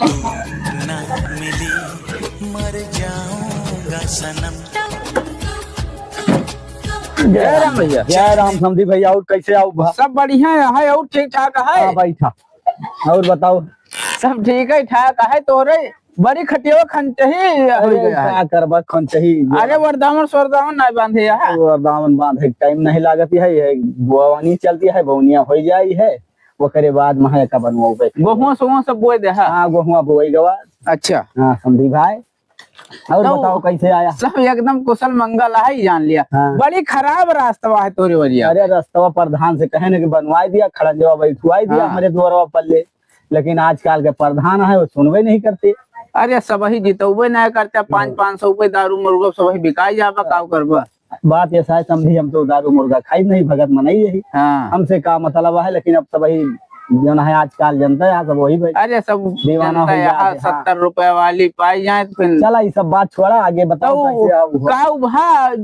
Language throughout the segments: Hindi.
ना मिली मर जाऊंगा सनम। जय राम भैया। जय राम समधी भैया। और कैसे आओ सब बढ़िया है और ठीक ठाक है। हाँ भाई था। और बताओ। सब ठीक है ठाक है। तोरे बड़ी खटिया खंचही हो गया है। क्या करबा खन चाहिए। अरे वरदावन स्वरदावन नहीं बांधे है। दामन बांधे टाइम नहीं लागती है। बोवनी चलती है, बोवनिया हो जाई है, ओकरे बाद महा का बनवाओ। गेहूं सोहूं सब बोए दे है। हाँ गेहुआ बोई गवा। अच्छा हाँ समधी भाई। और तो बताओ कैसे आया। सब एकदम कुशल मंगल है ही जान लिया। हाँ। बड़ी खराब रास्ता है तोरे वरिया। अरे रास्ता प्रधान से कहे कि बनवाई दिया, खड़ंजवा बैठवाई दिया हाँ। हमारे द्वारा पल्ले, लेकिन आजकल के प्रधान है वो सुनवे नहीं करते। अरे सब ही जितवे नहीं करते। 500-500 रुपए दारू मुर्गा सब ही बिकाई जाबा का करबा। बात ऐसा है समझी, हम तो दारू मुर्गा खाई नहीं, भगत मनाई यही। हाँ। हमसे का मतलब है, लेकिन अब सब वही जो है आजकल जनता है सब वही भाई अरे सब दीवाना हो गया है। 70 रुपए वाली पाई जाए तो फिर चला ये सब बात छोड़ा, आगे बताओ कैसे आओ। काऊ भा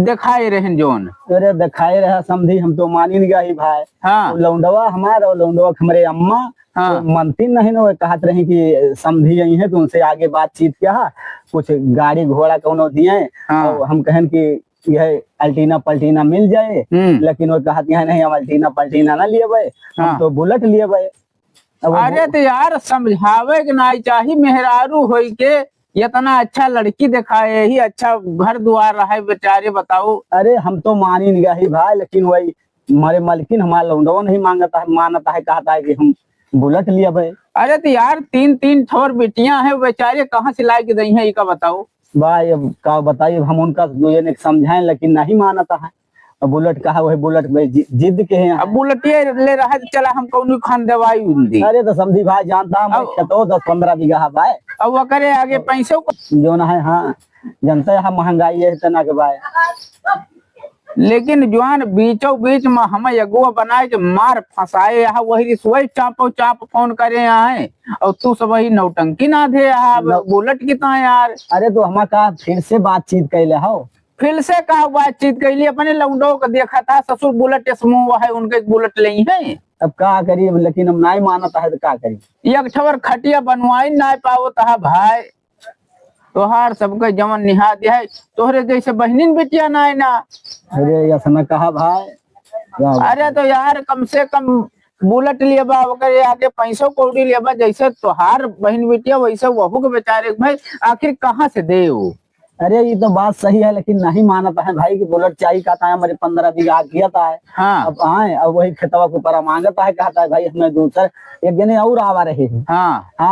दिखाई रहे जोन। अरे दिखाए रहा समझी, हम तो मानी नहीं गई भाई। हाँ। लौंडवा हमारा और लौंडवा हमारे अम्मा हाँ। तो मनती नहीं ना, कहत रही कि समझी यही है तो उनसे आगे बातचीत किया, कुछ गाड़ी घोड़ा कौनो दिए। हाँ। और हम कहन कि यह अल्टीना पल्टीना मिल जाए, लेकिन वो कहती है नहीं हम अल्टीना पल्टीना ना लिए भाई, हाँ। हम तो बुलेट लिए भाई। अरे तो यार समझावे के नहीं चाहिए। मेहरारू हो के इतना अच्छा लड़की दिखाए ही, अच्छा घर द्वार रहा है बेचारे, बताओ। अरे हम तो मानी नहीं गई भाई, लेकिन वही हमारे मालकिन हमारा लौंडवा नहीं मांगता है, मानता है, कहता है कि हम बुलेट लिया भाई। अरे तो यार 3-3 ठोर बेटियां हैं, बेचारे कहाँ से ला के दी है का बताओ। भाई अब का बताइए, हम उनका ने समझाएं लेकिन नहीं मानता है। अब बुलेट कहा वही बुलेट भाई जिद के हैं। अब बुलेटिए ले रहा है तो चला हम कौन खान दवाई दी। अरे तो समझी भाई जानता मैं तो 10-15 बीघा भाई। अब वो करे आगे पैसों को जो ना है। हाँ जनता है महंगाई है इतना के भाई। लेकिन जवान बीचों बीच में हमें अगुआ बनाए के मार फंसाए यहाँ, वही वही चाप फोन करे यहाँ, और तू सब वही नौटंकी ना दे यहाँ। बुलेट कितना यार। अरे तो हम का फिर से बातचीत कैले हो। फिर से कहा बातचीत कैली, अपने लौंडो को देखा था ससुर बुलेट समूह है उनके बुलेट नहीं है। अब का करी, लेकिन हम नहीं मानता है तो का करी। एक ठवर खटिया बनवाई नहीं पाओ था भाई। तोहार सबके जमन निहा दिया है, तोहरे जैसे बहनिन बेटिया ना है ना। अरे ऐसा कहा भाई। अरे तो यार कम से कम बुलेट लिया आगे पैसों कौड़ी लिया, जैसे तोहार बहन बेटिया वैसे वहू के बेचारे भाई आखिर कहाँ से दे वो। अरे ये तो बात सही है, लेकिन नहीं मानता है भाई कि बुलेट चाहिए, कहता है हमारे 15 बीघा किया था है। हाँ। अब आए अब वही खेतवा के ऊपर मांगता है, कहता है भाई हमें दूसर एक जने और आवा रहे हैं। हाँ। हाँ